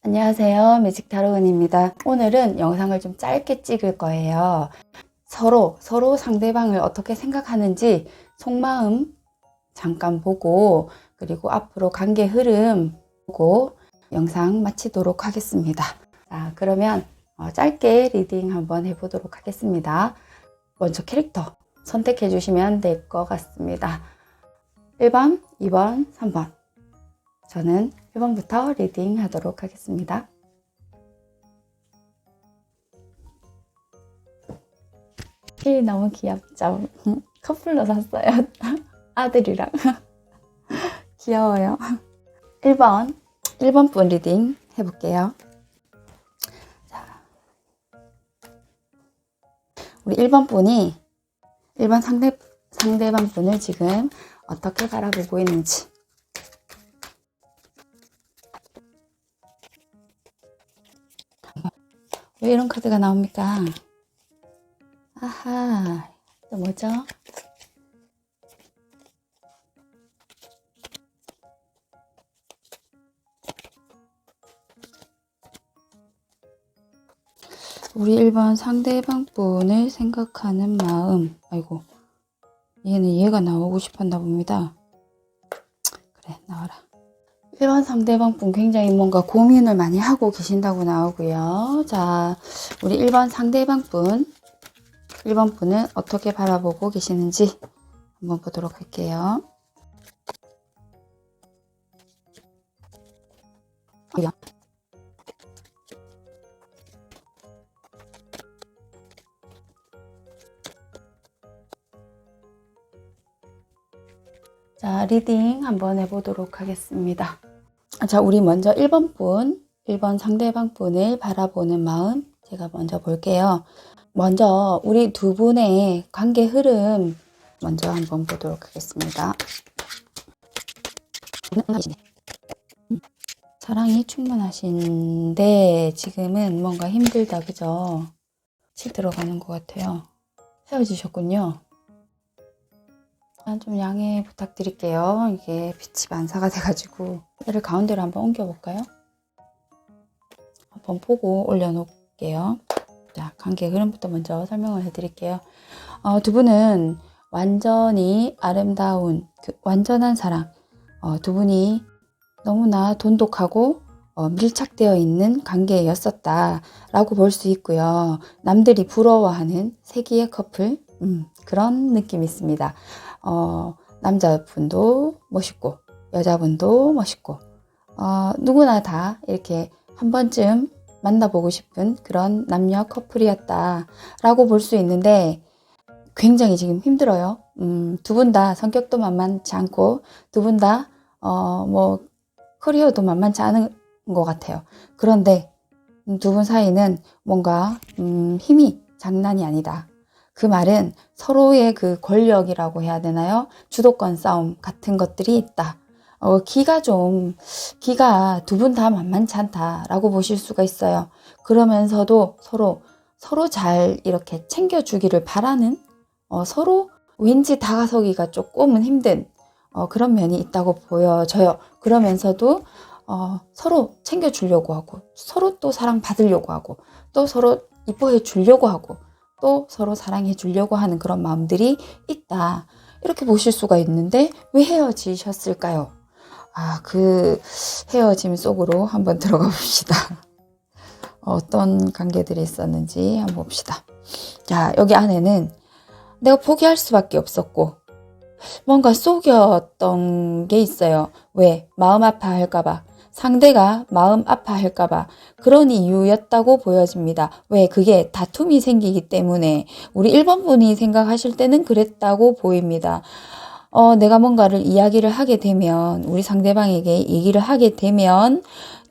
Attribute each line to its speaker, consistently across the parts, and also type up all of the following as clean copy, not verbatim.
Speaker 1: 안녕하세요. 매직타로은입니다. 오늘은 영상을 좀 짧게 찍을 거예요. 서로 상대방을 어떻게 생각하는지 속마음 잠깐 보고, 그리고 앞으로 관계 흐름 보고 영상 마치도록 하겠습니다. 자, 그러면 짧게 리딩 한번 해보도록 하겠습니다. 먼저 캐릭터 선택해 주시면 될 것 같습니다. 1번, 2번, 3번. 저는 1번부터 리딩 하도록 하겠습니다. 이 너무 귀엽죠? 커플로 샀어요. 아들이랑. 귀여워요. 1번 분 리딩 해볼게요. 자, 우리 1번 분이 1번 상대방 분을 지금 어떻게 바라보고 있는지. 왜 이런 카드가 나옵니까? 아하, 또 뭐죠? 우리 1번 상대방 분을 생각하는 마음. 아이고, 얘는 얘가 나오고 싶었나 봅니다. 그래, 나와라. 1번 상대방 분 굉장히 뭔가 고민을 많이 하고 계신다고 나오고요. 자, 우리 1번 상대방 분, 1번 분은 어떻게 바라보고 계시는지 한번 보도록 할게요. 자, 리딩 한번 해보도록 하겠습니다. 자, 우리 먼저 1번 분, 1번 상대방 분을 바라보는 마음 제가 먼저 볼게요. 먼저 우리 두 분의 관계 흐름 먼저 한번 보도록 하겠습니다. 사랑이 충분하신데 지금은 뭔가 힘들다, 그죠? 치 들어가는 것 같아요. 헤어지셨군요. 좀 양해 부탁드릴게요. 이게 빛이 반사가 돼가지고 얘를 가운데로 한번 옮겨볼까요? 한번 보고 올려놓을게요. 자, 관계 흐름부터 먼저 설명을 해드릴게요. 두 분은 완전히 아름다운 완전한 사랑, 두 분이 너무나 돈독하고 밀착되어 있는 관계였었다 라고 볼 수 있고요. 남들이 부러워하는 세기의 커플, 그런 느낌이 있습니다. 남자분도 멋있고 여자분도 멋있고 누구나 다 이렇게 한 번쯤 만나보고 싶은 그런 남녀 커플이었다 라고 볼 수 있는데 굉장히 지금 힘들어요. 두 분 다 성격도 만만치 않고 두 분 다 커리어도 만만치 않은 것 같아요. 그런데 두 분 사이는 뭔가 힘이 장난이 아니다. 그 말은 서로의 그 권력이라고 해야 되나요? 주도권 싸움 같은 것들이 있다. 기가 두 분 다 만만치 않다라고 보실 수가 있어요. 그러면서도 서로 잘 이렇게 챙겨주기를 바라는, 서로 왠지 다가서기가 조금은 힘든, 그런 면이 있다고 보여져요. 그러면서도, 서로 챙겨주려고 하고, 서로 또 사랑받으려고 하고, 또 서로 이뻐해 주려고 하고, 또 서로 사랑해 주려고 하는 그런 마음들이 있다. 이렇게 보실 수가 있는데 왜 헤어지셨을까요? 그 헤어짐 속으로 한번 들어가 봅시다. 어떤 관계들이 있었는지 한번 봅시다. 자, 여기 안에는 내가 포기할 수밖에 없었고 뭔가 속였던 게 있어요. 왜? 마음 아파할까봐. 상대가 마음 아파할까봐 그런 이유였다고 보여집니다. 왜? 그게 다툼이 생기기 때문에 우리 1번 분이 생각하실 때는 그랬다고 보입니다. 내가 뭔가를 이야기를 하게 되면 우리 상대방에게 얘기를 하게 되면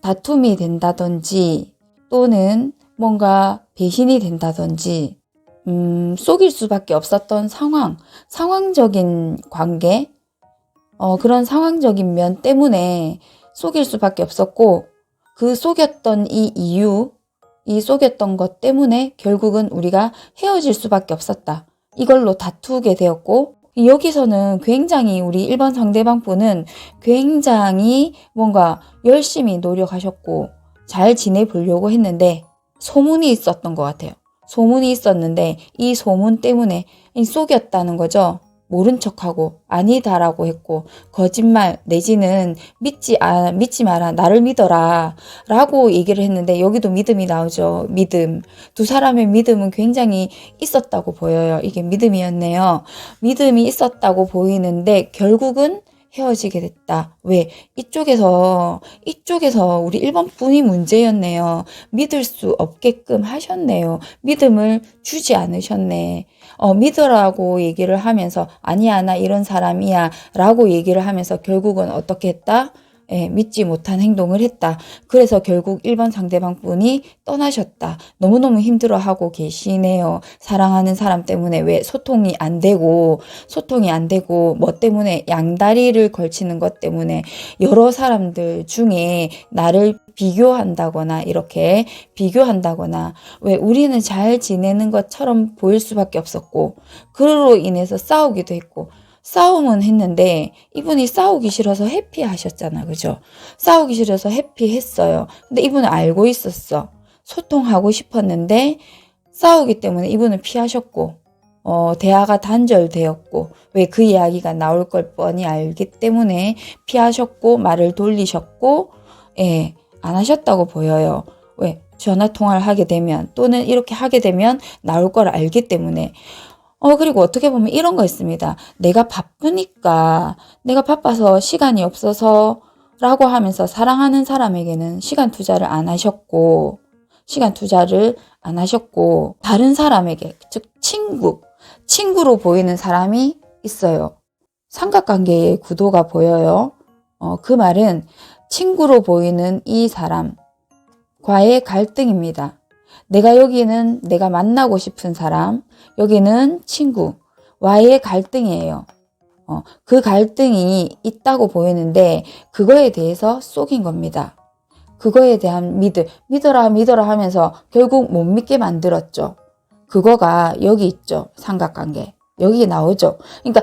Speaker 1: 다툼이 된다든지 또는 뭔가 배신이 된다든지 속일 수밖에 없었던 상황적인 관계 그런 상황적인 면 때문에 속일 수밖에 없었고 그 속였던 이 속였던 것 때문에 결국은 우리가 헤어질 수밖에 없었다. 이걸로 다투게 되었고 여기서는 굉장히 우리 1번 상대방 분은 굉장히 뭔가 열심히 노력하셨고 잘 지내보려고 했는데 소문이 있었던 것 같아요. 소문이 있었는데 이 소문 때문에 속였다는 거죠. 모른 척하고 아니다라고 했고 거짓말 내지는 믿지 마라 나를 믿어라 라고 얘기를 했는데 여기도 믿음이 나오죠. 믿음. 두 사람의 믿음은 굉장히 있었다고 보여요. 이게 믿음이었네요. 믿음이 있었다고 보이는데 결국은 헤어지게 됐다. 왜? 이쪽에서 우리 1번 분이 문제였네요. 믿을 수 없게끔 하셨네요. 믿음을 주지 않으셨네. 믿으라고 얘기를 하면서 아니야 나 이런 사람이야 라고 얘기를 하면서 결국은 어떻게 했다? 믿지 못한 행동을 했다. 그래서 결국 1번 상대방 분이 떠나셨다. 너무너무 힘들어하고 계시네요. 사랑하는 사람 때문에 왜 소통이 안 되고 뭐 때문에 양다리를 걸치는 것 때문에 여러 사람들 중에 나를 비교한다거나 이렇게 비교한다거나 왜 우리는 잘 지내는 것처럼 보일 수밖에 없었고 그로 인해서 싸우기도 했고 싸움은 했는데 이분이 싸우기 싫어서 회피하셨잖아. 그죠? 싸우기 싫어서 회피했어요. 근데 이분은 알고 있었어. 소통하고 싶었는데 싸우기 때문에 이분은 피하셨고 대화가 단절되었고 왜 그 이야기가 나올 걸 뻔히 알기 때문에 피하셨고 말을 돌리셨고 안 하셨다고 보여요. 왜? 전화 통화를 하게 되면 또는 이렇게 하게 되면 나올 걸 알기 때문에 그리고 어떻게 보면 이런 거 있습니다. 내가 바빠서 시간이 없어서 라고 하면서 사랑하는 사람에게는 시간 투자를 안 하셨고 다른 사람에게 즉 친구로 보이는 사람이 있어요. 삼각관계의 구도가 보여요. 그 말은 친구로 보이는 이 사람과의 갈등입니다. 여기는 내가 만나고 싶은 사람, 여기는 친구와의 갈등이에요. 그 갈등이 있다고 보이는데 그거에 대해서 속인 겁니다. 그거에 대한 믿어라 하면서 결국 못 믿게 만들었죠. 그거가 여기 있죠. 삼각관계. 여기 나오죠. 그러니까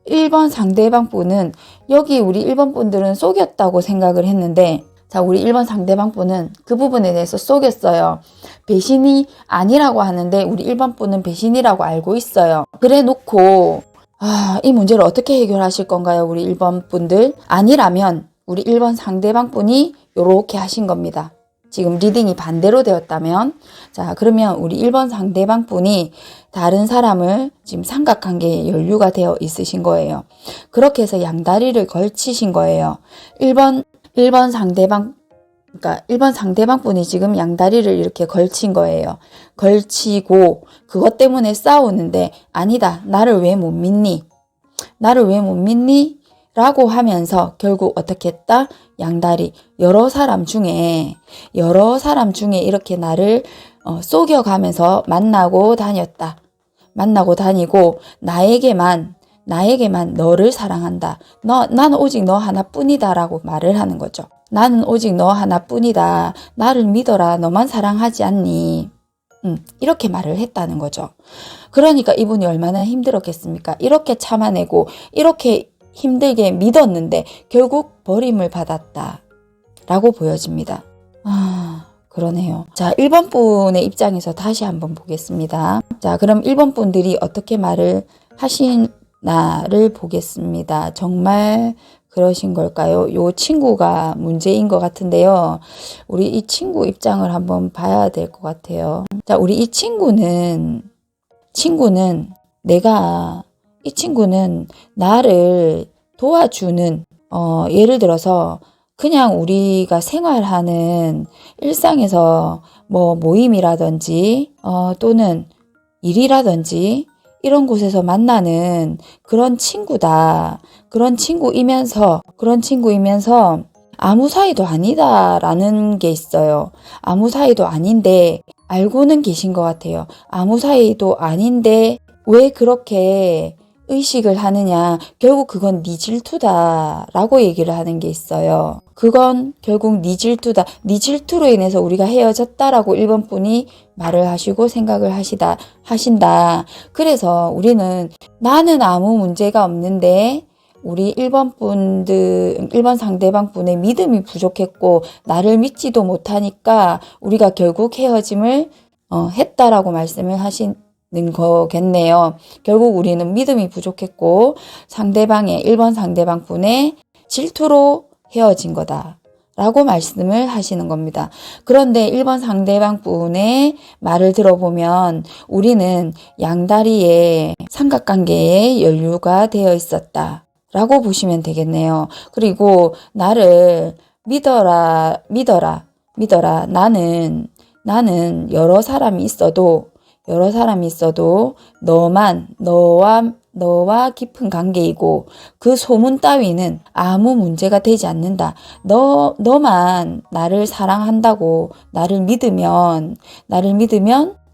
Speaker 1: 1번 상대방 분은 여기 우리 1번 분들은 속였다고 생각을 했는데 자, 우리 1번 상대방 분은 그 부분에 대해서 속였어요. 배신이 아니라고 하는데 우리 1번 분은 배신이라고 알고 있어요. 그래 놓고 이 문제를 어떻게 해결하실 건가요? 우리 1번 분들. 아니라면 우리 1번 상대방 분이 이렇게 하신 겁니다. 지금 리딩이 반대로 되었다면 자, 그러면 우리 1번 상대방 분이 다른 사람을 지금 삼각관계에 연루가 되어 있으신 거예요. 그렇게 해서 양다리를 걸치신 거예요. 1번 상대방 분이 지금 양다리를 이렇게 걸친 거예요. 걸치고 그것 때문에 싸우는데 아니다. 나를 왜 못 믿니? 라고 하면서 결국 어떻게 했다? 양다리. 여러 사람 중에 이렇게 나를 속여가면서 만나고 다니고 나에게만 너를 사랑한다. 나는 오직 너 하나뿐이다 라고 말을 하는 거죠. 나는 오직 너 하나뿐이다. 나를 믿어라. 너만 사랑하지 않니? 이렇게 말을 했다는 거죠. 그러니까 이분이 얼마나 힘들었겠습니까? 이렇게 참아내고 이렇게 힘들게 믿었는데 결국 버림을 받았다 라고 보여집니다. 그러네요. 자, 1번 분의 입장에서 다시 한번 보겠습니다. 자, 그럼 1번 분들이 어떻게 말을 하시나를 보겠습니다. 정말 그러신 걸까요? 요 친구가 문제인 것 같은데요. 우리 이 친구 입장을 한번 봐야 될 것 같아요. 자, 우리 이 친구는 나를 도와주는, 예를 들어서 그냥 우리가 생활하는 일상에서 뭐 모임이라든지, 또는 일이라든지, 이런 곳에서 만나는 그런 친구다. 그런 친구이면서 아무 사이도 아니다라는 게 있어요. 아무 사이도 아닌데 알고는 계신 것 같아요. 아무 사이도 아닌데 왜 그렇게 의식을 하느냐. 결국 그건 네 질투다라고 얘기를 하는 게 있어요. 그건 결국 네 질투다. 네 질투로 인해서 우리가 헤어졌다라고 1번 분이 말을 하시고 생각을 하신다. 그래서 우리는 나는 아무 문제가 없는데 우리 1번 상대방 분의 믿음이 부족했고 나를 믿지도 못하니까 우리가 결국 헤어짐을 했다라고 말씀을 하시는 거겠네요. 결국 우리는 믿음이 부족했고 1번 상대방 분의 질투로 헤어진 거다 라고 말씀을 하시는 겁니다. 그런데 1번 상대방 분의 말을 들어보면 우리는 양다리에 삼각관계에 연루가 되어 있었다 라고 보시면 되겠네요. 그리고 나를 믿어라. 나는 여러 사람이 있어도 너와 깊은 관계이고 그 소문 따위는 아무 문제가 되지 않는다. 너만 나를 사랑한다고 나를 믿으면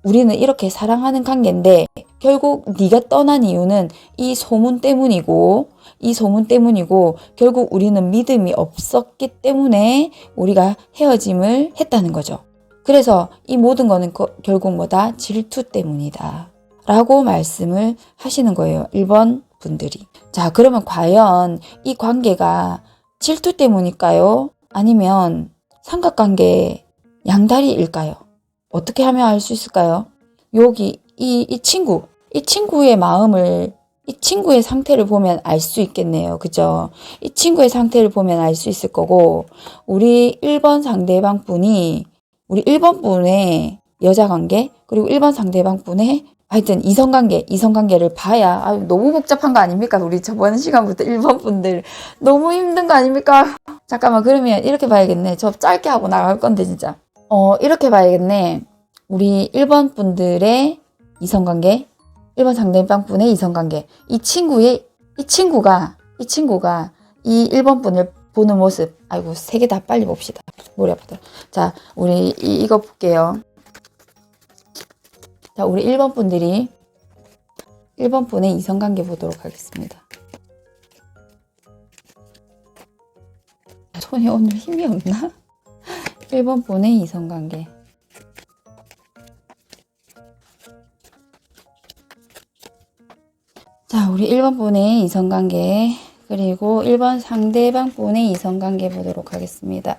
Speaker 1: 우리는 이렇게 사랑하는 관계인데 결국 네가 떠난 이유는 이 소문 때문이고 결국 우리는 믿음이 없었기 때문에 우리가 헤어짐을 했다는 거죠. 그래서 이 모든 거는 결국 뭐다? 질투 때문이다 라고 말씀을 하시는 거예요. 1번 분들이. 자, 그러면 과연 이 관계가 질투 때문일까요? 아니면 삼각관계 양다리일까요? 어떻게 하면 알 수 있을까요? 여기 이 친구의 마음을 이 친구의 상태를 보면 알 수 있겠네요. 그죠? 이 친구의 상태를 보면 알 수 있을 거고 우리 1번 상대방 분이 우리 1번 분의 여자 관계 그리고 1번 상대방 분의 하여튼 이성관계를 봐야 너무 복잡한 거 아닙니까? 우리 저번 시간부터 1번 분들 너무 힘든 거 아닙니까? 잠깐만 그러면 이렇게 봐야겠네. 저 짧게 하고 나갈 건데 진짜 이렇게 봐야겠네. 우리 1번 분들의 이성관계 1번 상대방 분의 이성관계 이 친구가 이 1번 분을 보는 모습 아이고 3개 다 빨리 봅시다. 머리 아프다. 자 우리 이거 볼게요. 자, 우리 1번 분들이 1번 분의 이성관계 보도록 하겠습니다. 손이 오늘 힘이 없나? 1번 분의 이성관계. 자, 우리 1번 분의 이성관계 그리고 1번 상대방 분의 이성관계 보도록 하겠습니다.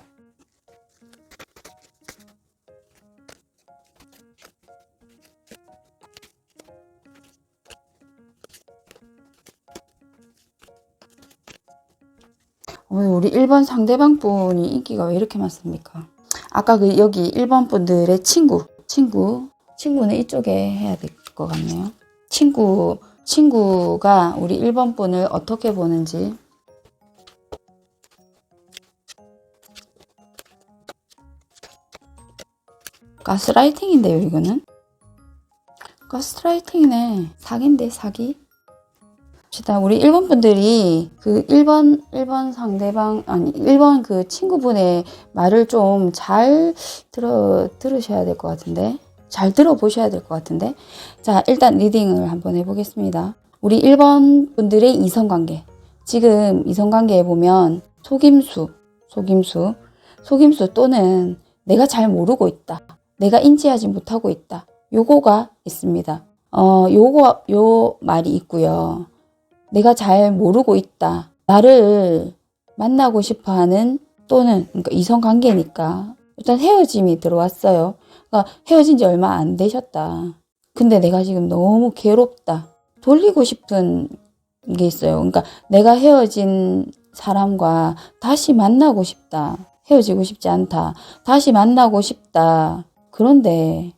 Speaker 1: 우리 1번 상대방 분이 인기가 왜 이렇게 많습니까? 아까 여기 1번 분들의 친구는 이쪽에 해야 될 것 같네요. 친구가 우리 1번 분을 어떻게 보는지. 가스라이팅인데요, 이거는? 가스라이팅이네. 사기인데, 사기? 우리 1번 분들이 그 1번 상대방, 1번 그 친구분의 말을 좀 잘 들으셔야 될 것 같은데. 잘 들어보셔야 될 것 같은데. 자, 일단 리딩을 한번 해보겠습니다. 우리 1번 분들의 이성관계. 지금 이성관계에 보면 속임수 또는 내가 잘 모르고 있다. 내가 인지하지 못하고 있다. 요거가 있습니다. 요 말이 있고요. 내가 잘 모르고 있다. 나를 만나고 싶어 하는 또는 그러니까 이성관계니까 일단 헤어짐이 들어왔어요. 그러니까 헤어진 지 얼마 안 되셨다. 근데 내가 지금 너무 괴롭다. 돌리고 싶은 게 있어요. 그러니까 내가 헤어진 사람과 다시 만나고 싶다. 헤어지고 싶지 않다. 다시 만나고 싶다. 그런데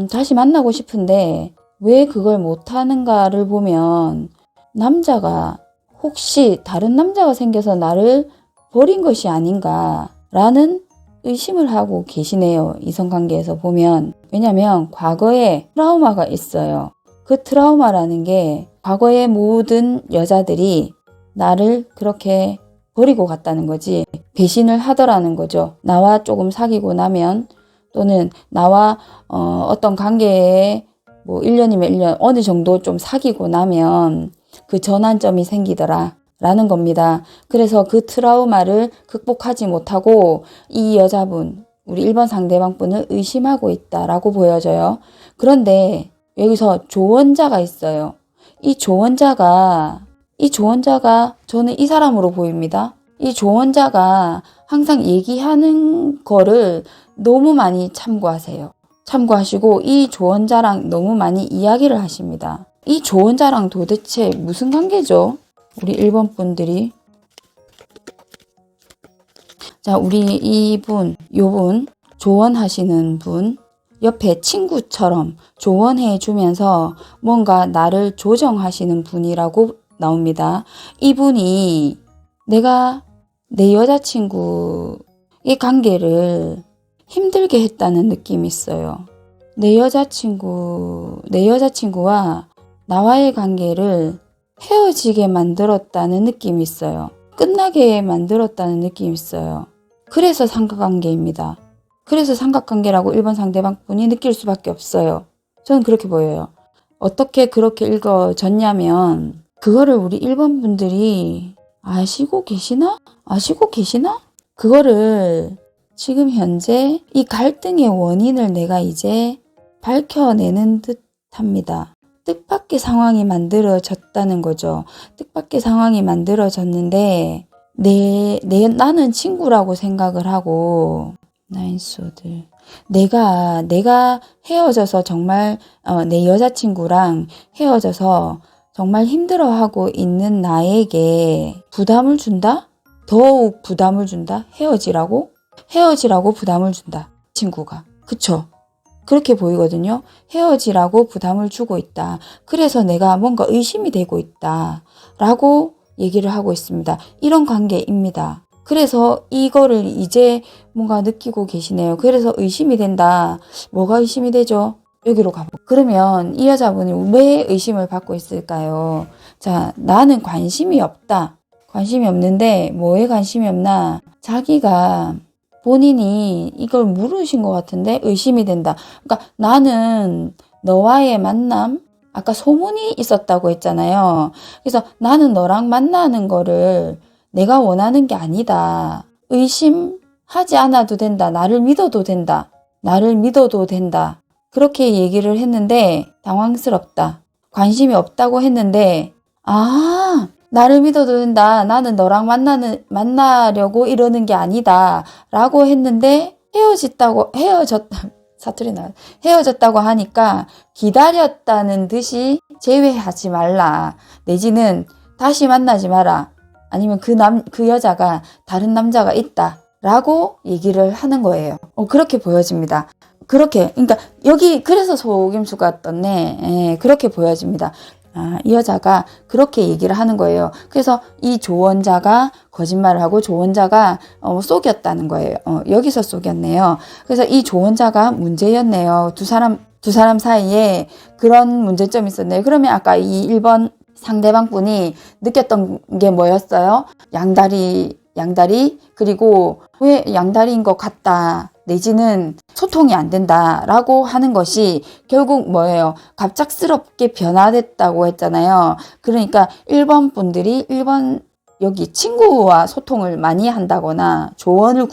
Speaker 1: 다시 만나고 싶은데 왜 그걸 못하는가를 보면 남자가 혹시 다른 남자가 생겨서 나를 버린 것이 아닌가라는 의심을 하고 계시네요. 이성관계에서 보면. 왜냐면 과거에 트라우마가 있어요. 그 트라우마라는 게 과거의 모든 여자들이 나를 그렇게 버리고 갔다는 거지 배신을 하더라는 거죠. 나와 조금 사귀고 나면 또는 나와 어떤 관계에 1년이면 1년 어느 정도 좀 사귀고 나면 그 전환점이 생기더라 라는 겁니다. 그래서 그 트라우마를 극복하지 못하고 이 여자분, 우리 1번 상대방 분을 의심하고 있다라고 보여져요. 그런데 여기서 조언자가 있어요. 이 조언자가 저는 이 사람으로 보입니다. 이 조언자가 항상 얘기하는 거를 너무 많이 참고하시고 이 조언자랑 너무 많이 이야기를 하십니다. 이 조언자랑 도대체 무슨 관계죠? 우리 1번 분들이. 자, 우리 요분 조언하시는 분 옆에 친구처럼 조언해 주면서 뭔가 나를 조정하시는 분이라고 나옵니다. 이분이 내가 내 여자친구의 관계를 힘들게 했다는 느낌이 있어요. 내 여자친구와 나와의 관계를 헤어지게 만들었다는 느낌이 있어요. 끝나게 만들었다는 느낌이 있어요. 그래서 삼각관계입니다. 그래서 삼각관계라고 1번 상대방 분이 느낄 수밖에 없어요. 저는 그렇게 보여요. 어떻게 그렇게 읽어졌냐면 그거를 우리 1번 분들이 아시고 계시나? 그거를 지금 현재 이 갈등의 원인을 내가 이제 밝혀내는 듯 합니다. 뜻밖의 상황이 만들어졌다는 거죠. 뜻밖의 상황이 만들어졌는데 나는 친구라고 생각을 하고 나인소드 내가 헤어져서 정말 내 여자친구랑 헤어져서 정말 힘들어하고 있는 나에게 부담을 준다? 더욱 부담을 준다? 헤어지라고 부담을 준다. 친구가. 그쵸? 그렇게 보이거든요. 헤어지라고 부담을 주고 있다. 그래서 내가 뭔가 의심이 되고 있다. 라고 얘기를 하고 있습니다. 이런 관계입니다. 그래서 이거를 이제 뭔가 느끼고 계시네요. 그래서 의심이 된다. 뭐가 의심이 되죠? 여기로 가보. 그러면 이 여자분이 왜 의심을 받고 있을까요? 자, 나는 관심이 없다. 관심이 없는데 뭐에 관심이 없나? 자기가 본인이 이걸 물으신 것 같은데 의심이 된다. 그러니까 나는 너와의 만남, 아까 소문이 있었다고 했잖아요. 그래서 나는 너랑 만나는 거를 내가 원하는 게 아니다. 의심하지 않아도 된다. 나를 믿어도 된다. 그렇게 얘기를 했는데 당황스럽다. 관심이 없다고 했는데 나를 믿어도 된다. 나는 너랑 만나려고 이러는 게 아니다. 라고 했는데 헤어졌다고 하니까 기다렸다는 듯이 제외하지 말라. 내지는 다시 만나지 마라. 아니면 그 여자가 다른 남자가 있다. 라고 얘기를 하는 거예요. 그렇게 보여집니다. 그러니까 여기 그래서 속임수가 떴네. 예, 그렇게 보여집니다. 이 여자가 그렇게 얘기를 하는 거예요. 그래서 이 조언자가 거짓말을 하고 조언자가 속였다는 거예요. 여기서 속였네요. 그래서 이 조언자가 문제였네요. 두 사람 사이에 그런 문제점이 있었네요. 그러면 아까 이 1번 상대방 분이 느꼈던 게 뭐였어요? 양다리 그리고 왜 양다리인 것 같다. 내지는 소통이 안 된다라고 하는 것이 결국 뭐예요? 갑작스럽게 변화됐다고 했잖아요. 그러니까 1번 분들이 1번 여기 친구와 소통을 많이 한다거나 조언을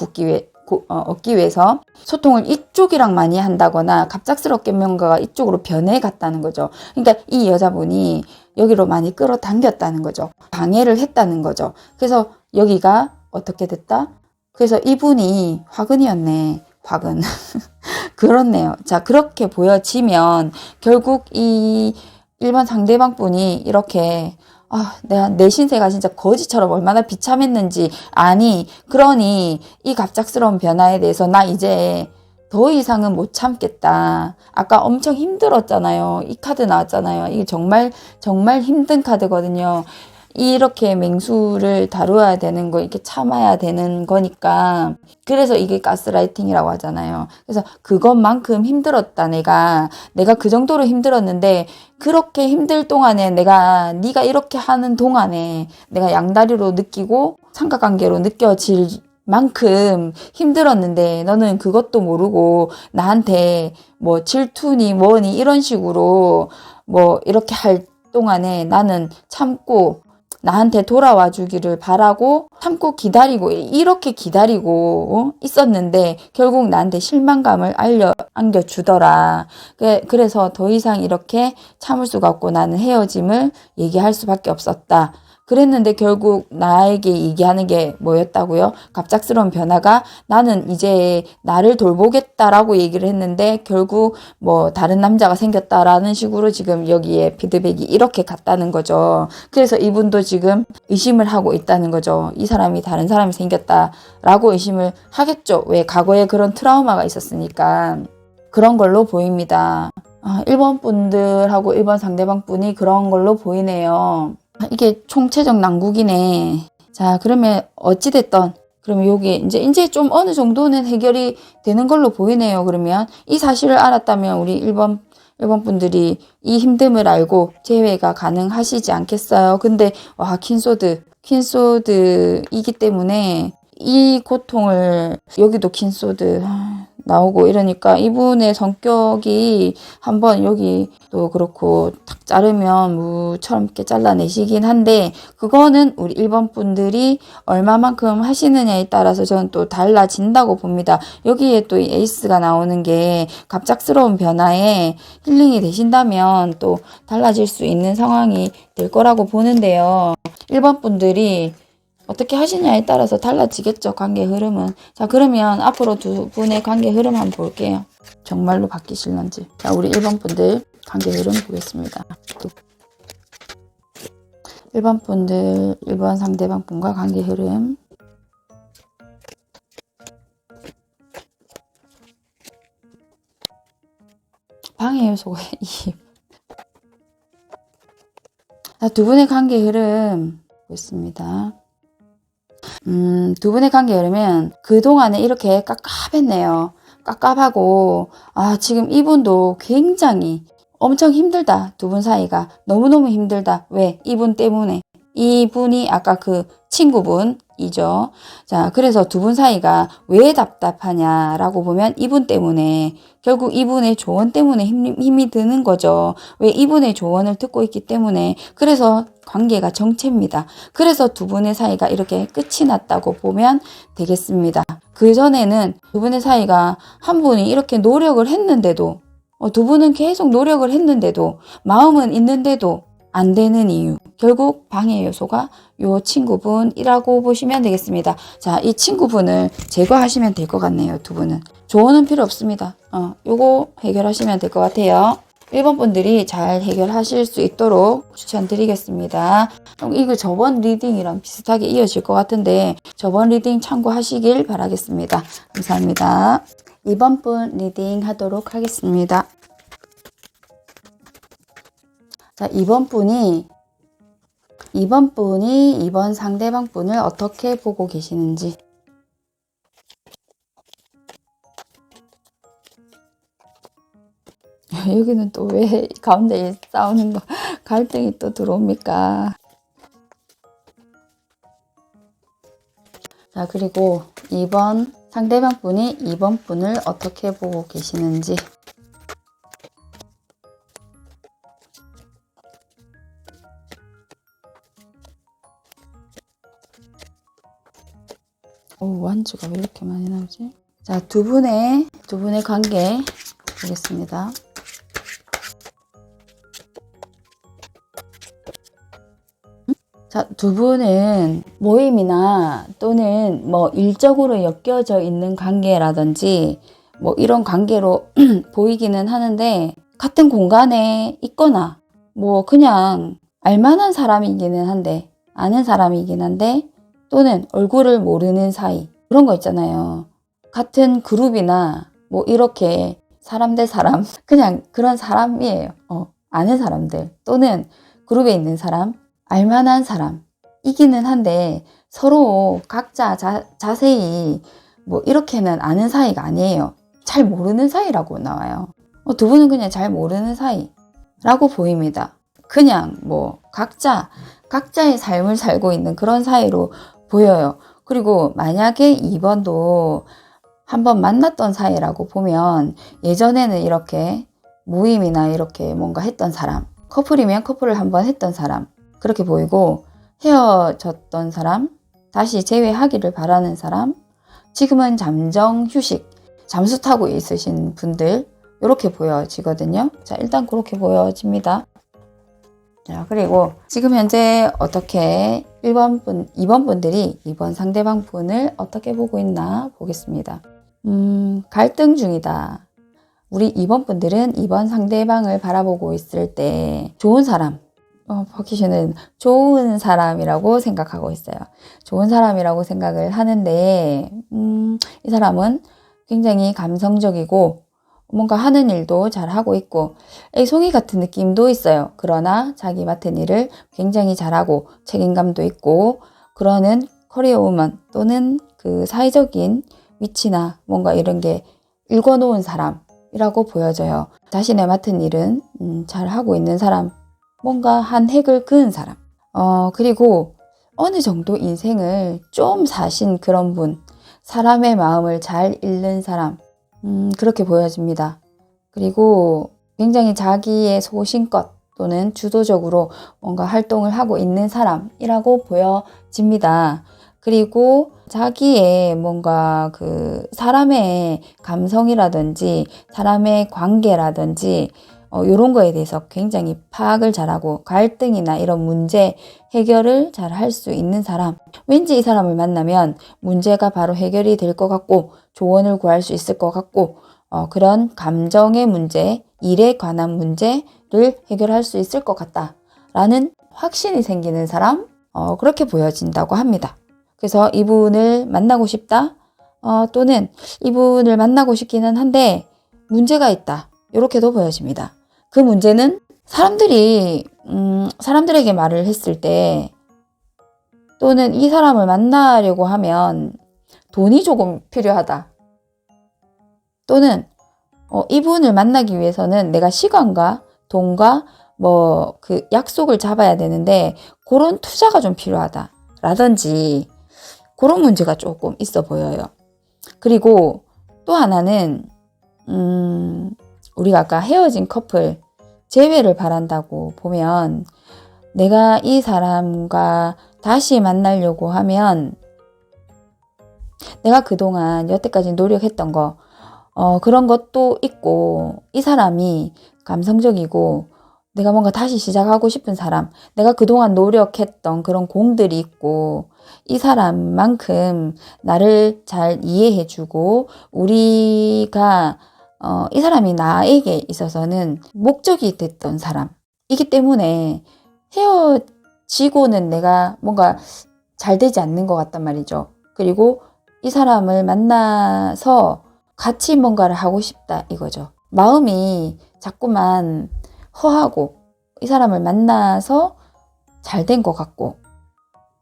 Speaker 1: 얻기 위해서 소통을 이쪽이랑 많이 한다거나 갑작스럽게 뭔가가 이쪽으로 변해갔다는 거죠. 그러니까 이 여자분이 여기로 많이 끌어당겼다는 거죠. 방해를 했다는 거죠. 그래서 여기가 어떻게 됐다? 그래서 이분이 화근이었네. 화근. 그렇네요. 자, 그렇게 보여지면 결국 이 일반 상대방 분이 이렇게 내 신세가 진짜 거지처럼 얼마나 비참했는지 그러니 이 갑작스러운 변화에 대해서 나 이제 더 이상은 못 참겠다. 아까 엄청 힘들었잖아요. 이 카드 나왔잖아요. 이게 정말 힘든 카드거든요. 이렇게 맹수를 다루어야 되는 거, 이렇게 참아야 되는 거니까. 그래서 이게 가스라이팅이라고 하잖아요. 그래서 그것만큼 힘들었다, 내가 그 정도로 힘들었는데, 그렇게 힘들 동안에 네가 이렇게 하는 동안에 내가 양다리로 느끼고 삼각관계로 느껴질 만큼 힘들었는데, 너는 그것도 모르고 나한테 뭐 질투니 뭐니 이런 식으로 뭐 이렇게 할 동안에 나는 참고 나한테 돌아와 주기를 바라고 참고 기다리고 이렇게 기다리고 있었는데 결국 나한테 실망감을 안겨주더라. 그래서 더 이상 이렇게 참을 수가 없고 나는 헤어짐을 얘기할 수밖에 없었다. 그랬는데 결국 나에게 얘기하는 게 뭐였다고요? 갑작스러운 변화가 나는 이제 나를 돌보겠다라고 얘기를 했는데 결국 뭐 다른 남자가 생겼다라는 식으로 지금 여기에 피드백이 이렇게 갔다는 거죠. 그래서 이분도 지금 의심을 하고 있다는 거죠. 이 사람이 다른 사람이 생겼다라고 의심을 하겠죠. 왜? 과거에 그런 트라우마가 있었으니까. 그런 걸로 보입니다. 1번 분들하고 1번 상대방 분이 그런 걸로 보이네요. 이게 총체적 난국이네. 자, 그러면 어찌됐던, 그러면 요게 이제 좀 어느 정도는 해결이 되는 걸로 보이네요. 그러면 이 사실을 알았다면 우리 1번 분들이 이 힘듦을 알고 재회가 가능하시지 않겠어요? 근데, 와, 퀸소드이기 때문에 이 고통을, 여기도 퀸소드 나오고 이러니까 이분의 성격이 한번 여기도 그렇고 탁 자르면 무처럼 이렇게 잘라내시긴 한데 그거는 우리 1번 분들이 얼마만큼 하시느냐에 따라서 저는 또 달라진다고 봅니다. 여기에 또 이 에이스가 나오는 게 갑작스러운 변화에 힐링이 되신다면 또 달라질 수 있는 상황이 될 거라고 보는데요. 1번 분들이 어떻게 하시냐에 따라서 달라지겠죠, 관계 흐름은. 자, 그러면 앞으로 두 분의 관계 흐름 한번 볼게요. 정말로 바뀌실런지. 자, 우리 1번 분들 관계 흐름 보겠습니다. 1번 분들, 1번 상대방 분과 관계 흐름. 방해 요소가 2. 자, 두 분의 관계 흐름 보겠습니다. 두 분의 관계 흐르면 그동안에 이렇게 깝깝했네요. 깝깝하고 지금 이분도 굉장히 엄청 힘들다. 두 분 사이가 너무너무 힘들다. 왜? 이분 때문에. 이분이 아까 그 친구분이죠. 자, 그래서 두 분 사이가 왜 답답하냐라고 보면 이분 때문에, 결국 이분의 조언 때문에 힘이 드는 거죠. 왜? 이분의 조언을 듣고 있기 때문에. 그래서 관계가 정체입니다. 그래서 두 분의 사이가 이렇게 끝이 났다고 보면 되겠습니다. 그전에는 두 분의 사이가 한 분이 이렇게 노력을 했는데도, 두 분은 계속 노력을 했는데도, 마음은 있는데도 안 되는 이유, 결국 방해 요소가 요 친구분이라고 보시면 되겠습니다. 자, 이 친구분을 제거하시면 될 것 같네요. 두 분은 조언은 필요 없습니다. 요거 해결하시면 될 것 같아요. 1번 분들이 잘 해결하실 수 있도록 추천드리겠습니다. 이거 저번 리딩이랑 비슷하게 이어질 것 같은데 저번 리딩 참고하시길 바라겠습니다. 감사합니다. 2번 분 리딩 하도록 하겠습니다. 자, 2번 분이 2번 상대방 분을 어떻게 보고 계시는지. 여기는 또 왜 가운데 싸우는 거, 갈등이 또 들어옵니까? 자, 그리고 2번 상대방 분이 2번 분을 어떻게 보고 계시는지. 완주가 왜 이렇게 많이 나오지? 자, 두 분의 관계 보겠습니다. 자, 두 분은 모임이나 또는 뭐 일적으로 엮여져 있는 관계라든지 뭐 이런 관계로 보이기는 하는데 같은 공간에 있거나 뭐 그냥 알만한 사람이기는 한데 아는 사람이긴 한데 또는 얼굴을 모르는 사이 그런 거 있잖아요. 같은 그룹이나 뭐 이렇게 사람 대 사람 그냥 그런 사람이에요. 아는 사람들 또는 그룹에 있는 사람 알만한 사람이기는 한데 서로 각자 자세히 뭐 이렇게는 아는 사이가 아니에요. 잘 모르는 사이라고 나와요. 두 분은 그냥 잘 모르는 사이라고 보입니다. 그냥 뭐 각자의 삶을 살고 있는 그런 사이로 보여요. 그리고 만약에 2번도 한번 만났던 사이라고 보면 예전에는 이렇게 모임이나 이렇게 뭔가 했던 사람, 커플이면 커플을 한번 했던 사람 그렇게 보이고 헤어졌던 사람, 다시 재회하기를 바라는 사람, 지금은 잠정 휴식, 잠수 타고 있으신 분들, 이렇게 보여지거든요. 자, 일단 그렇게 보여집니다. 자, 그리고 지금 현재 어떻게 2번 분들이 2번 상대방 분을 어떻게 보고 있나 보겠습니다. 갈등 중이다. 우리 2번 분들은 2번 상대방을 바라보고 있을 때 좋은 사람, 버키시는 좋은 사람이라고 생각하고 있어요. 좋은 사람이라고 생각을 하는데 이 사람은 굉장히 감성적이고 뭔가 하는 일도 잘하고 있고 애송이 같은 느낌도 있어요. 그러나 자기 맡은 일을 굉장히 잘하고 책임감도 있고 그러는 커리어 우먼 또는 그 사회적인 위치나 뭔가 이런 게 읽어놓은 사람이라고 보여져요. 자신의 맡은 일은 잘하고 있는 사람, 뭔가 한 획을 그은 사람. 그리고 어느 정도 인생을 좀 사신 그런 분, 사람의 마음을 잘 읽는 사람, 그렇게 보여집니다. 그리고 굉장히 자기의 소신껏 또는 주도적으로 뭔가 활동을 하고 있는 사람이라고 보여집니다. 그리고 자기의 뭔가 그 사람의 감성이라든지 사람의 관계라든지 이런 거에 대해서 굉장히 파악을 잘하고 갈등이나 이런 문제 해결을 잘 할 수 있는 사람. 왠지 이 사람을 만나면 문제가 바로 해결이 될 것 같고 조언을 구할 수 있을 것 같고 그런 감정의 문제, 일에 관한 문제를 해결할 수 있을 것 같다라는 확신이 생기는 사람, 그렇게 보여진다고 합니다. 그래서 이분을 만나고 싶다, 또는 이분을 만나고 싶기는 한데 문제가 있다, 이렇게도 보여집니다. 그 문제는 사람들에게 말을 했을 때 또는 이 사람을 만나려고 하면 돈이 조금 필요하다. 또는 이분을 만나기 위해서는 내가 시간과 돈과 뭐 그 약속을 잡아야 되는데 그런 투자가 좀 필요하다. 라든지 그런 문제가 조금 있어 보여요. 그리고 또 하나는 우리가 아까 헤어진 커플 재회를 바란다고 보면 내가 이 사람과 다시 만나려고 하면 내가 그동안 여태까지 노력했던 거 그런 것도 있고 이 사람이 감성적이고 내가 뭔가 다시 시작하고 싶은 사람, 내가 그동안 노력했던 그런 공들이 있고 이 사람만큼 나를 잘 이해해주고 우리가 이 사람이 나에게 있어서는 목적이 됐던 사람이기 때문에 헤어지고는 내가 뭔가 잘 되지 않는 것 같단 말이죠. 그리고 이 사람을 만나서 같이 뭔가를 하고 싶다 이거죠. 마음이 자꾸만 허하고 이 사람을 만나서 잘 된 것 같고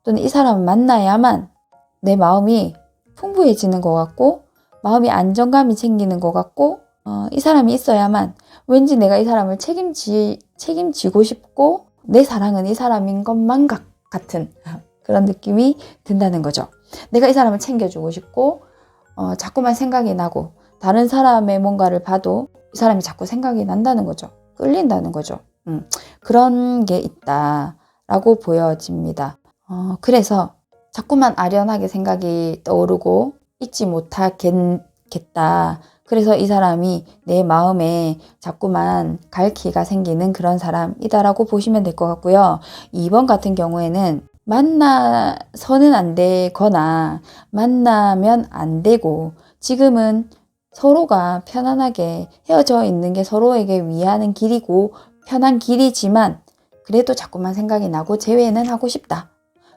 Speaker 1: 또는 이 사람을 만나야만 내 마음이 풍부해지는 것 같고 마음이 안정감이 생기는 것 같고 이 사람이 있어야만 왠지 내가 이 사람을 책임지고 싶고 내 사랑은 이 사람인 것만 같은 그런 느낌이 든다는 거죠. 내가 이 사람을 챙겨주고 싶고 자꾸만 생각이 나고 다른 사람의 뭔가를 봐도 이 사람이 자꾸 생각이 난다는 거죠. 끌린다는 거죠. 그런 게 있다라고 보여집니다. 그래서 자꾸만 아련하게 생각이 떠오르고 잊지 못하겠다. 그래서 이 사람이 내 마음에 자꾸만 갈퀴가 생기는 그런 사람이다라고 보시면 될 것 같고요. 2번 같은 경우에는 만나서는 안 되거나 만나면 안 되고 지금은 서로가 편안하게 헤어져 있는 게 서로에게 위하는 길이고 편한 길이지만 그래도 자꾸만 생각이 나고 재회는 하고 싶다.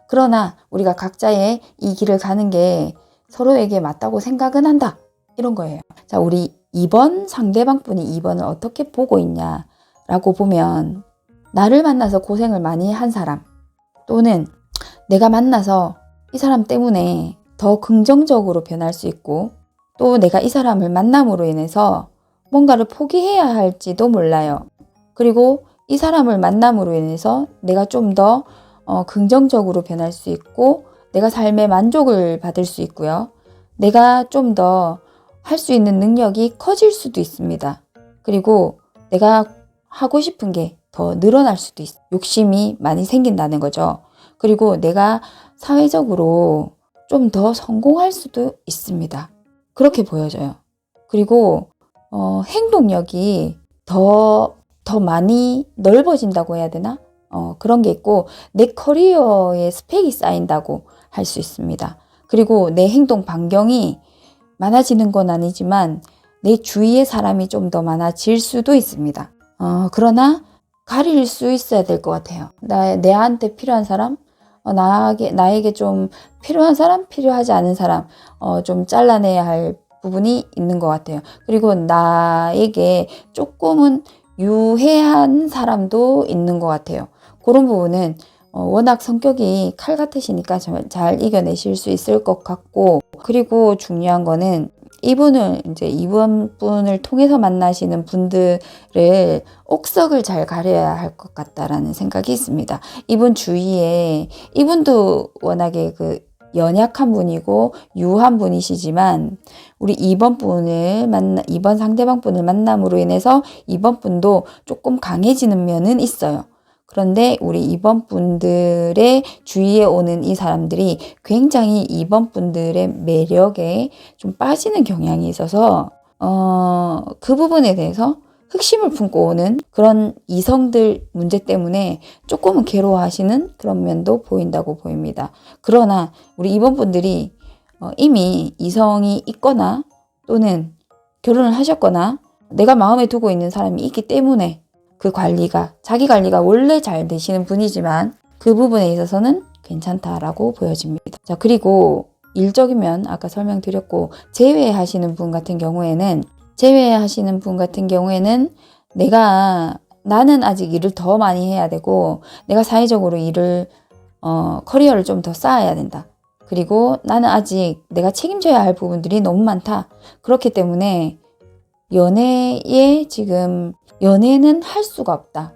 Speaker 1: 그러나 우리가 각자의 이 길을 가는 게 서로에게 맞다고 생각은 한다. 이런 거예요. 자, 우리 2번 상대방 분이 2번을 어떻게 보고 있냐라고 보면 나를 만나서 고생을 많이 한 사람 또는 내가 만나서 이 사람 때문에 더 긍정적으로 변할 수 있고 또 내가 이 사람을 만남으로 인해서 뭔가를 포기해야 할지도 몰라요. 그리고 이 사람을 만남으로 인해서 내가 좀 더 긍정적으로 변할 수 있고 내가 삶의 만족을 받을 수 있고요. 내가 좀 더 할 수 있는 능력이 커질 수도 있습니다. 그리고 내가 하고 싶은 게 더 늘어날 수도 있어요. 욕심이 많이 생긴다는 거죠. 그리고 내가 사회적으로 좀 더 성공할 수도 있습니다. 그렇게 보여져요. 그리고 행동력이 더 많이 넓어진다고 해야 되나? 그런 게 있고 내 커리어에 스펙이 쌓인다고 할 수 있습니다. 그리고 내 행동 반경이 많아지는 건 아니지만 내 주위의 사람이 좀 더 많아질 수도 있습니다. 그러나 가릴 수 있어야 될 것 같아요. 내한테 필요한 사람, 나에게 좀 필요한 사람, 필요하지 않은 사람, 좀 잘라내야 할 부분이 있는 것 같아요. 그리고 나에게 조금은 유해한 사람도 있는 것 같아요. 그런 부분은 워낙 성격이 칼 같으시니까 잘 이겨내실 수 있을 것 같고, 그리고 중요한 거는 이번 분을 통해서 만나시는 분들을 옥석을 잘 가려야 할 것 같다라는 생각이 있습니다. 이분 주위에, 이분도 워낙에 연약한 분이고 유한 분이시지만, 우리 이번 상대방 분을 만남으로 인해서 이번 분도 조금 강해지는 면은 있어요. 그런데 우리 이번 분들의 주위에 오는 이 사람들이 굉장히 이번 분들의 매력에 좀 빠지는 경향이 있어서 그 부분에 대해서 흑심을 품고 오는 그런 이성들 문제 때문에 조금은 괴로워하시는 그런 면도 보인다고 보입니다. 그러나 우리 이번 분들이 이미 이성이 있거나 또는 결혼을 하셨거나 내가 마음에 두고 있는 사람이 있기 때문에 자기 관리가 원래 잘 되시는 분이지만 그 부분에 있어서는 괜찮다라고 보여집니다. 자, 그리고 일적인 면 아까 설명드렸고, 제외하시는 분 같은 경우에는 나는 아직 일을 더 많이 해야 되고, 내가 사회적으로 커리어를 좀 더 쌓아야 된다. 그리고 나는 아직 내가 책임져야 할 부분들이 너무 많다. 그렇기 때문에 연애는 할 수가 없다.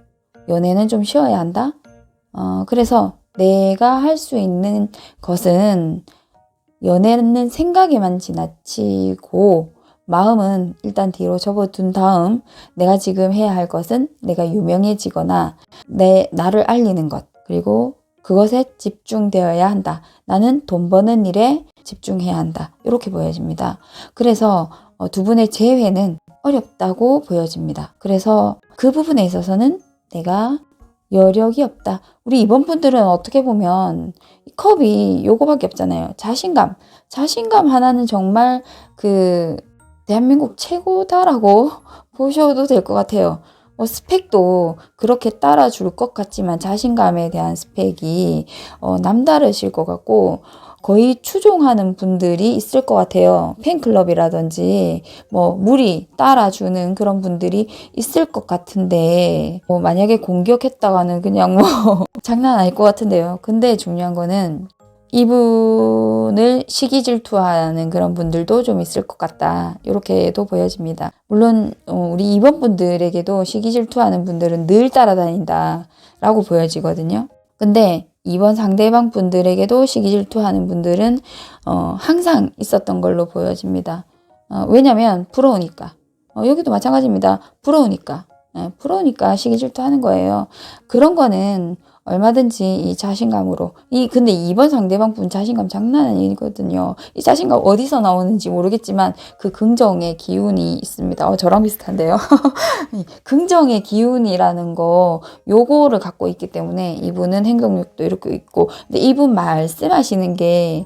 Speaker 1: 연애는 좀 쉬어야 한다. 그래서 내가 할 수 있는 것은 연애는 생각에만 지나치고 마음은 일단 뒤로 접어둔 다음 내가 지금 해야 할 것은 내가 유명해지거나 나를 알리는 것, 그리고 그것에 집중되어야 한다. 나는 돈 버는 일에 집중해야 한다. 이렇게 보여집니다. 그래서 두 분의 재회는 어렵다고 보여집니다. 그래서 그 부분에 있어서는 내가 여력이 없다. 우리 이번 분들은 어떻게 보면 컵이 요거밖에 없잖아요. 자신감 하나는 정말 대한민국 최고다라고 보셔도 될 것 같아요. 스펙도 그렇게 따라줄 것 같지만 자신감에 대한 스펙이 남다르실 것 같고 거의 추종하는 분들이 있을 것 같아요. 팬클럽이라든지 무리 따라주는 그런 분들이 있을 것 같은데 만약에 공격했다가는 그냥 장난 아닐 것 같은데요. 근데 중요한 거는 이분을 시기 질투하는 그런 분들도 좀 있을 것 같다. 이렇게도 보여집니다. 물론 우리 이번 분들에게도 시기 질투하는 분들은 늘 따라다닌다 라고 보여지거든요. 근데 이번 상대방 분들에게도 시기 질투하는 분들은 항상 있었던 걸로 보여집니다. 왜냐면 부러우니까. 여기도 마찬가지입니다. 부러우니까 시기 질투하는 거예요. 그런 거는 얼마든지 이 자신감으로 근데 이번 상대방 분 자신감 장난 아니거든요. 이 자신감 어디서 나오는지 모르겠지만 그 긍정의 기운이 있습니다. 저랑 비슷한데요. 긍정의 기운이라는 거 요거를 갖고 있기 때문에 이분은 행동력도 이렇게 있고, 근데 이분 말씀하시는 게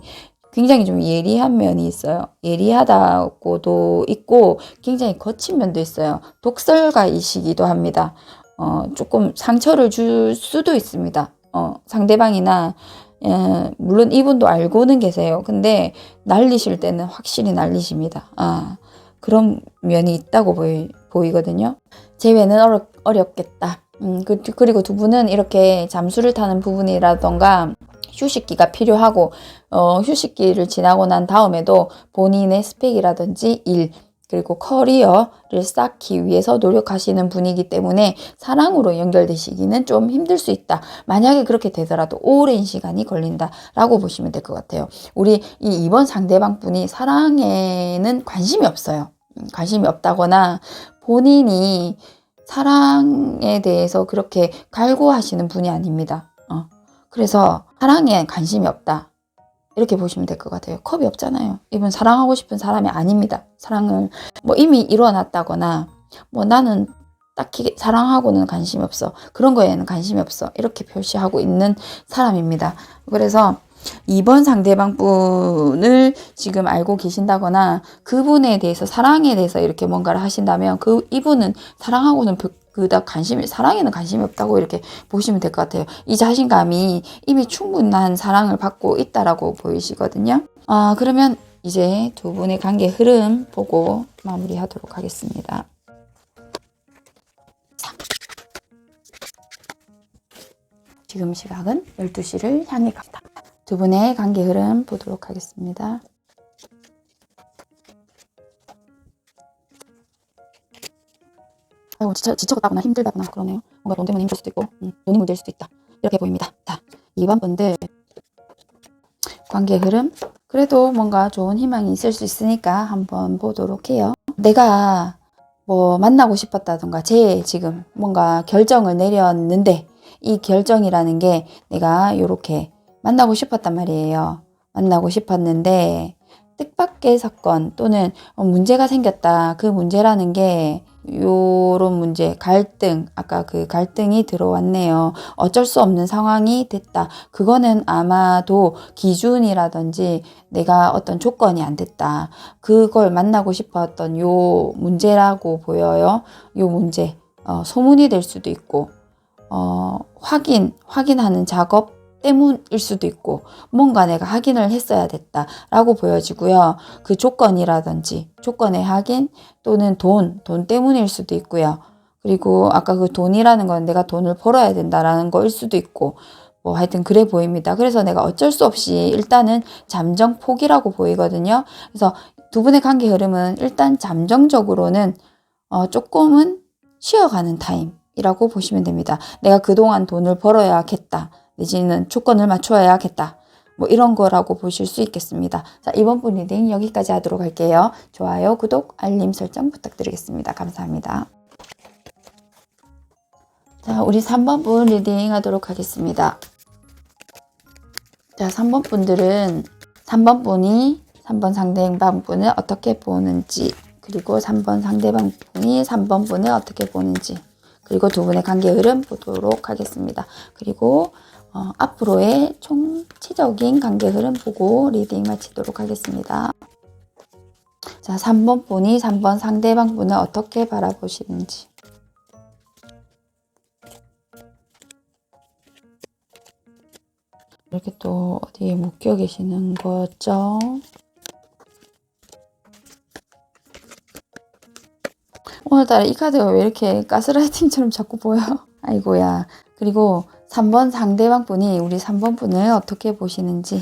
Speaker 1: 굉장히 좀 예리한 면이 있어요. 예리하다고도 있고 굉장히 거친 면도 있어요. 독설가이시기도 합니다. 조금 상처를 줄 수도 있습니다. 상대방이나 물론 이분도 알고는 계세요. 근데 날리실 때는 확실히 날리십니다. 그런 면이 있다고 보이거든요. 재회는 어렵겠다. 그리고 두 분은 이렇게 잠수를 타는 부분이라던가 휴식기가 필요하고 휴식기를 지나고 난 다음에도 본인의 스펙이라든지 일, 그리고 커리어를 쌓기 위해서 노력하시는 분이기 때문에 사랑으로 연결되시기는 좀 힘들 수 있다. 만약에 그렇게 되더라도 오랜 시간이 걸린다라고 보시면 될 것 같아요. 우리 이번 상대방 분이 사랑에는 관심이 없어요. 관심이 없다거나 본인이 사랑에 대해서 그렇게 갈구하시는 분이 아닙니다. 그래서 사랑에 관심이 없다. 이렇게 보시면 될 것 같아요. 컵이 없잖아요. 이분 사랑하고 싶은 사람이 아닙니다. 사랑을 뭐 이미 이루어놨다거나 뭐 나는 딱히 사랑하고는 관심이 없어. 그런 거에는 관심이 없어. 이렇게 표시하고 있는 사람입니다. 그래서 2번 상대방 분을 지금 알고 계신다거나 그분에 대해서 사랑에 대해서 이렇게 뭔가를 하신다면 이분은 사랑하고는 그닥 사랑에는 관심이 없다고 이렇게 보시면 될 것 같아요. 이 자신감이 이미 충분한 사랑을 받고 있다라고 보이시거든요. 그러면 이제 두 분의 관계 흐름 보고 마무리하도록 하겠습니다. 지금 시각은 12시를 향해 갑니다. 두 분의 관계 흐름 보도록 하겠습니다. 지쳐갔다거나 힘들다거나 그러네요. 뭔가 돈 때문에 힘들 수도 있고 돈이 문제일 수도 있다. 이렇게 보입니다. 자, 2번 분들 관계 흐름 그래도 뭔가 좋은 희망이 있을 수 있으니까 한번 보도록 해요. 내가 뭐 만나고 싶었다던가 지금 뭔가 결정을 내렸는데 이 결정이라는 게 내가 이렇게 만나고 싶었단 말이에요. 만나고 싶었는데 뜻밖의 사건 또는 문제가 생겼다. 그 문제라는 게 요런 문제, 갈등, 아까 그 갈등이 들어왔네요. 어쩔 수 없는 상황이 됐다. 그거는 아마도 기준이라든지 내가 어떤 조건이 안 됐다. 그걸 만나고 싶었던 요 문제라고 보여요. 요 문제, 소문이 될 수도 있고, 확인하는 작업 때문일 수도 있고 뭔가 내가 확인을 했어야 됐다라고 보여지고요. 그 조건이라든지 조건의 확인 또는 돈 때문일 수도 있고요. 그리고 아까 그 돈이라는 건 내가 돈을 벌어야 된다라는 거일 수도 있고 뭐 하여튼 그래 보입니다. 그래서 내가 어쩔 수 없이 일단은 잠정 포기라고 보이거든요. 그래서 두 분의 관계 흐름은 일단 잠정적으로는 조금은 쉬어가는 타임이라고 보시면 됩니다. 내가 그동안 돈을 벌어야겠다. 내지는 조건을 맞춰야겠다. 뭐 이런 거라고 보실 수 있겠습니다. 자, 이번 분 리딩 여기까지 하도록 할게요. 좋아요, 구독, 알림 설정 부탁드리겠습니다. 감사합니다. 자, 우리 3번 분 리딩 하도록 하겠습니다. 자, 3번 분들은 3번 분이 3번 상대방 분을 어떻게 보는지 그리고 3번 상대방 분이 3번 분을 어떻게 보는지 그리고 두 분의 관계 흐름 보도록 하겠습니다. 그리고 앞으로의 총체적인 관계 흐름 보고 리딩 마치도록 하겠습니다. 자, 3번 분이 3번 상대방 분을 어떻게 바라보시는지. 이렇게 또 어디에 묶여 계시는 거죠? 오늘따라 이 카드가 왜 이렇게 가스라이팅처럼 자꾸 보여? 아이고야. 그리고 3번 상대방 분이 우리 3번 분을 어떻게 보시는지.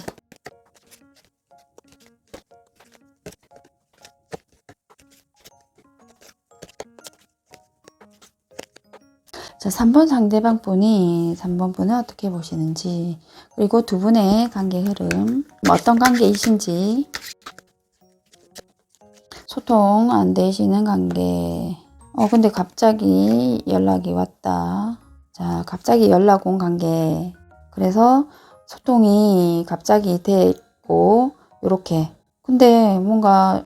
Speaker 1: 자, 3번 상대방 분이 3번 분을 어떻게 보시는지. 그리고 두 분의 관계 흐름. 어떤 관계이신지. 소통 안 되시는 관계. 근데 갑자기 연락이 왔다. 자, 갑자기 연락 온 관계. 그래서 소통이 갑자기 됐고, 요렇게. 근데 뭔가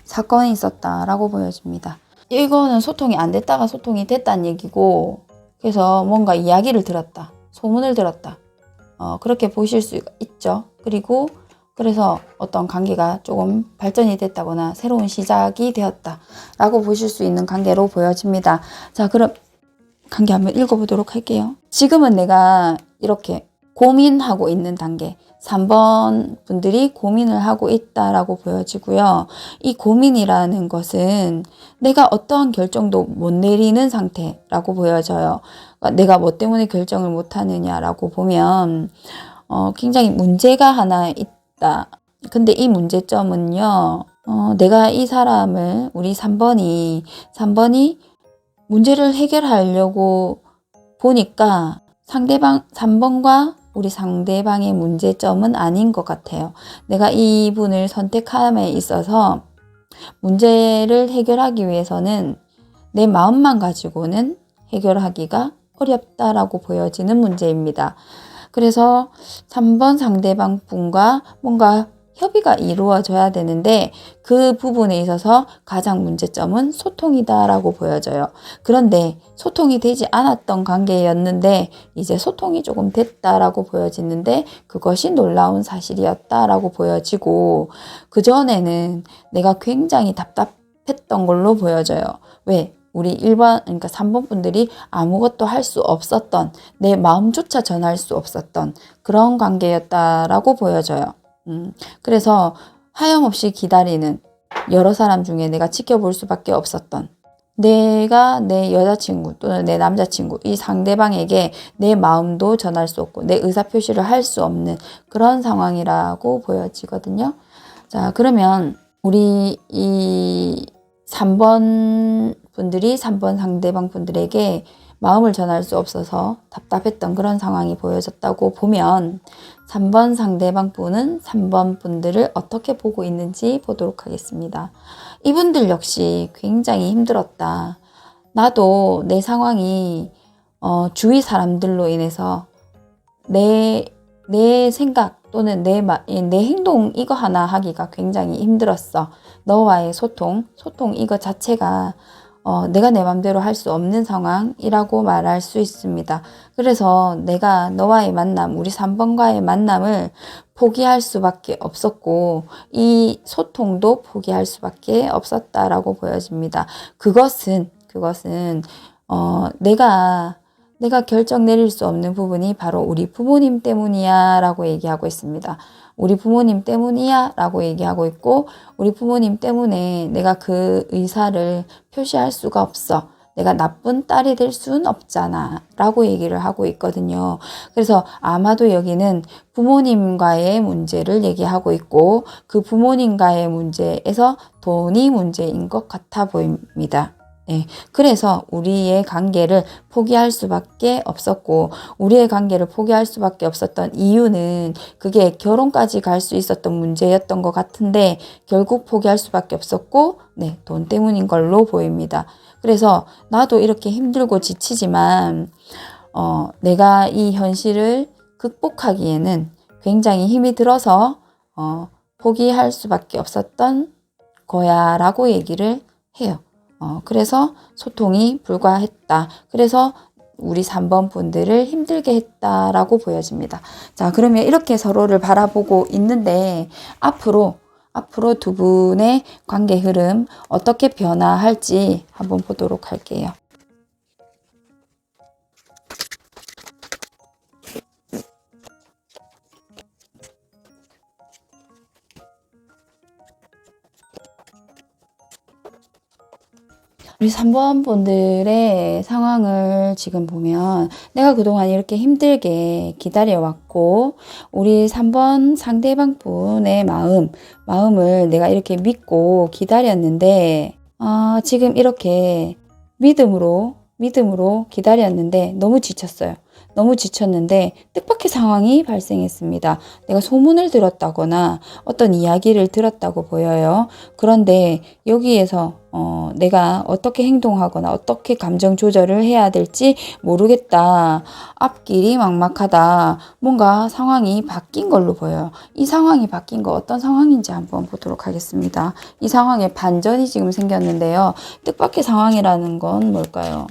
Speaker 1: 사건이 있었다라고 보여집니다. 이거는 소통이 안 됐다가 소통이 됐다는 얘기고, 그래서 뭔가 이야기를 들었다. 소문을 들었다. 그렇게 보실 수 있죠. 그리고 그래서 어떤 관계가 조금 발전이 됐다거나 새로운 시작이 되었다라고 보실 수 있는 관계로 보여집니다. 자, 그럼 관계 한번 읽어보도록 할게요. 지금은 내가 이렇게 고민하고 있는 단계. 3번 분들이 고민을 하고 있다라고 보여지고요. 이 고민이라는 것은 내가 어떠한 결정도 못 내리는 상태라고 보여져요. 그러니까 내가 뭐 때문에 결정을 못 하느냐라고 보면 굉장히 문제가 하나 있다. 근데 이 문제점은요. 내가 이 사람을 우리 3번이 문제를 해결하려고 보니까 3번과 우리 상대방의 문제점은 아닌 것 같아요. 내가 이분을 선택함에 있어서 문제를 해결하기 위해서는 내 마음만 가지고는 해결하기가 어렵다라고 보여지는 문제입니다. 그래서 3번 상대방 분과 뭔가 협의가 이루어져야 되는데 그 부분에 있어서 가장 문제점은 소통이다라고 보여져요. 그런데 소통이 되지 않았던 관계였는데 이제 소통이 조금 됐다라고 보여지는데 그것이 놀라운 사실이었다라고 보여지고, 그전에는 내가 굉장히 답답했던 걸로 보여져요. 왜? 우리 1번, 그러니까 3번 분들이 아무것도 할 수 없었던, 내 마음조차 전할 수 없었던 그런 관계였다라고 보여져요. 그래서 하염없이 기다리는, 여러 사람 중에 내가 지켜볼 수밖에 없었던, 내가 내 여자친구 또는 내 남자친구, 이 상대방에게 내 마음도 전할 수 없고 내 의사표시를 할 수 없는 그런 상황이라고 보여지거든요. 자, 그러면 우리 이 3번 분들이 3번 상대방 분들에게 마음을 전할 수 없어서 답답했던 그런 상황이 보여졌다고 보면, 3번 상대방 분은 3번 분들을 어떻게 보고 있는지 보도록 하겠습니다. 이분들 역시 굉장히 힘들었다. 나도 내 상황이 주위 사람들로 인해서 내 생각 또는 내 행동 이거 하나 하기가 굉장히 힘들었어. 너와의 소통 이거 자체가 내가 내 맘대로 할 수 없는 상황이라고 말할 수 있습니다. 그래서 내가 너와의 만남, 우리 3번과의 만남을 포기할 수밖에 없었고 이 소통도 포기할 수밖에 없었다라고 보여집니다. 그것은 내가 결정 내릴 수 없는 부분이 바로 우리 부모님 때문이야 라고 얘기하고 있습니다. 우리 부모님 때문이야 라고 얘기하고 있고, 우리 부모님 때문에 내가 그 의사를 표시할 수가 없어. 내가 나쁜 딸이 될 수는 없잖아 라고 얘기를 하고 있거든요. 그래서 아마도 여기는 부모님과의 문제를 얘기하고 있고, 그 부모님과의 문제에서 돈이 문제인 것 같아 보입니다. 네, 그래서 우리의 관계를 포기할 수밖에 없었고, 우리의 관계를 포기할 수밖에 없었던 이유는 그게 결혼까지 갈 수 있었던 문제였던 것 같은데 결국 포기할 수밖에 없었고, 네, 돈 때문인 걸로 보입니다. 그래서 나도 이렇게 힘들고 지치지만 내가 이 현실을 극복하기에는 굉장히 힘이 들어서 포기할 수밖에 없었던 거야 라고 얘기를 해요. 그래서 소통이 불가했다. 그래서 우리 3번 분들을 힘들게 했다라고 보여집니다. 자, 그러면 이렇게 서로를 바라보고 있는데 앞으로 두 분의 관계 흐름 어떻게 변화할지 한번 보도록 할게요. 우리 3번 분들의 상황을 지금 보면, 내가 그동안 이렇게 힘들게 기다려왔고 우리 3번 상대방 분의 마음을 내가 이렇게 믿고 기다렸는데 지금 이렇게 믿음으로 기다렸는데 너무 지쳤어요. 너무 지쳤는데 뜻밖의 상황이 발생했습니다. 내가 소문을 들었다거나 어떤 이야기를 들었다고 보여요. 그런데 여기에서 내가 어떻게 행동하거나 어떻게 감정 조절을 해야 될지 모르겠다. 앞길이 막막하다. 뭔가 상황이 바뀐 걸로 보여요. 이 상황이 바뀐 거 어떤 상황인지 한번 보도록 하겠습니다. 이 상황에 반전이 지금 생겼는데요. 뜻밖의 상황이라는 건 뭘까요?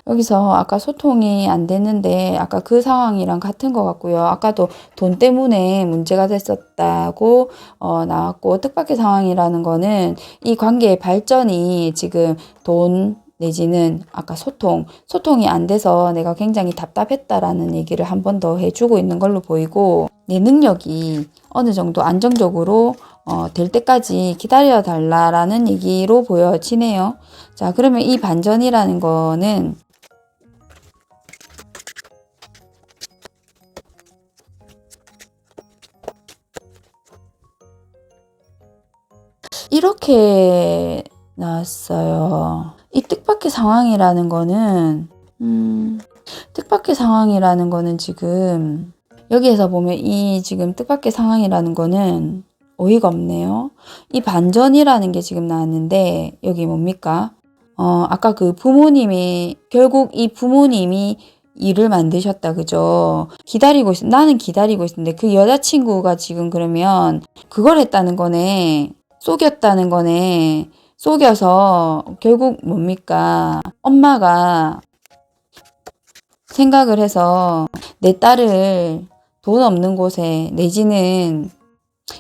Speaker 1: 여기서 아까 소통이 안 됐는데 아까 그 상황이랑 같은 것 같고요. 아까도 돈 때문에 문제가 됐었다고 나왔고, 뜻밖의 상황이라는 거는 이 관계의 발전이 지금 돈 내지는 아까 소통이 안 돼서 내가 굉장히 답답했다라는 얘기를 한 번 더 해주고 있는 걸로 보이고, 내 능력이 어느 정도 안정적으로 될 때까지 기다려 달라라는 얘기로 보여지네요. 자, 그러면 이 반전이라는 거는 이렇게 나왔어요. 이 뜻밖의 상황이라는 거는 지금 여기에서 보면 이 지금 뜻밖의 상황이라는 거는 어이가 없네요. 이 반전이라는 게 지금 나왔는데 여기 뭡니까? 아까 그 부모님이, 결국 이 부모님이 일을 만드셨다, 그죠? 나는 기다리고 있었는데, 그 여자친구가 지금 그러면 그걸 했다는 거네. 속였다는 거네. 속여서, 결국 뭡니까? 엄마가 생각을 해서 내 딸을 돈 없는 곳에 내지는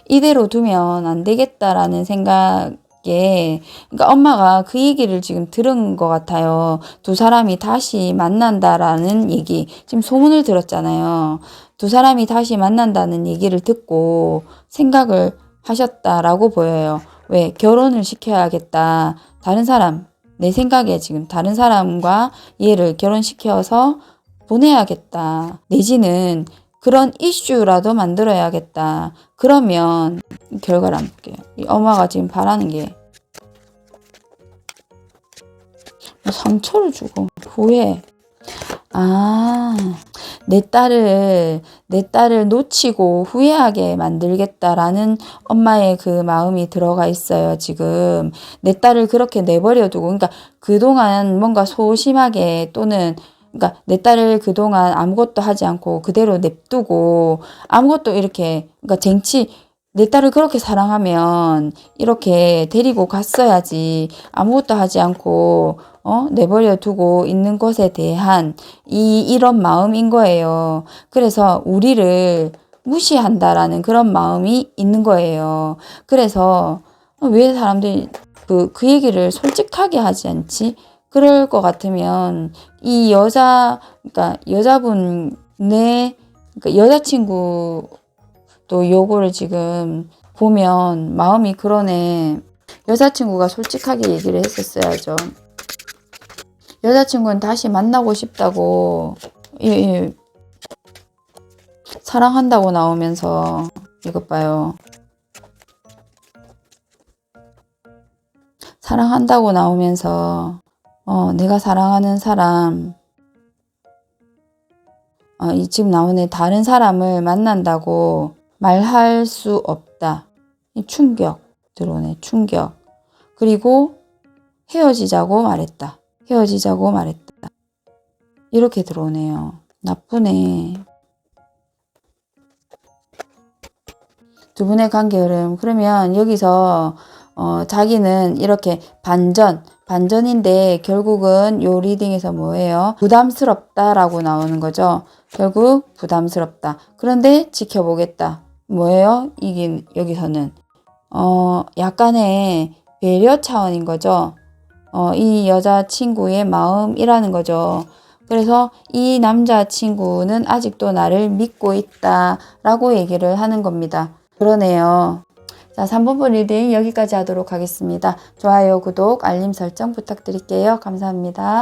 Speaker 1: 이대로 두면 안 되겠다라는 생각에, 그러니까 엄마가 그 얘기를 지금 들은 것 같아요. 두 사람이 다시 만난다라는 얘기. 지금 소문을 들었잖아요. 두 사람이 다시 만난다는 얘기를 듣고 생각을 하셨다라고 보여요. 왜? 결혼을 시켜야겠다. 다른 사람, 내 생각에 지금 다른 사람과 얘를 결혼시켜서 보내야겠다. 내지는 그런 이슈라도 만들어야겠다. 그러면 결과를 한번 볼게요. 이 엄마가 지금 바라는 게 상처를 주고 후회. 내 딸을 놓치고 후회하게 만들겠다라는 엄마의 그 마음이 들어가 있어요, 지금. 내 딸을 그렇게 내버려 두고, 그러니까 그동안 뭔가 소심하게 또는 그러니까 내 딸을 그동안 아무것도 하지 않고 그대로 냅두고 아무것도 이렇게, 그러니까 내 딸을 그렇게 사랑하면 이렇게 데리고 갔어야지. 아무것도 하지 않고 내버려 두고 있는 것에 대한 이런 마음인 거예요. 그래서 우리를 무시한다라는 그런 마음이 있는 거예요. 그래서 왜 사람들이 그 얘기를 솔직하게 하지 않지? 그럴 것 같으면 그러니까 그러니까 여자친구 또 요거를 지금 보면 마음이 그러네. 여자친구가 솔직하게 얘기를 했었어야죠. 여자친구는 다시 만나고 싶다고, 사랑한다고 나오면서, 이것 봐요. 사랑한다고 나오면서, 내가 사랑하는 사람, 지금 나오네. 다른 사람을 만난다고 말할 수 없다. 충격 들어오네. 충격. 그리고 헤어지자고 말했다. 이렇게 들어오네요. 나쁘네. 두 분의 관계 흐름. 그러면 여기서 자기는 이렇게 반전인데 결국은 요 리딩에서 뭐예요? 부담스럽다라고 나오는 거죠. 결국 부담스럽다. 그런데 지켜보겠다. 뭐예요? 여기서는 약간의 배려 차원인 거죠. 이 여자친구의 마음이라는 거죠. 그래서 이 남자친구는 아직도 나를 믿고 있다라고 얘기를 하는 겁니다. 그러네요. 자, 3번분 리딩 여기까지 하도록 하겠습니다. 좋아요, 구독, 알림 설정 부탁드릴게요. 감사합니다.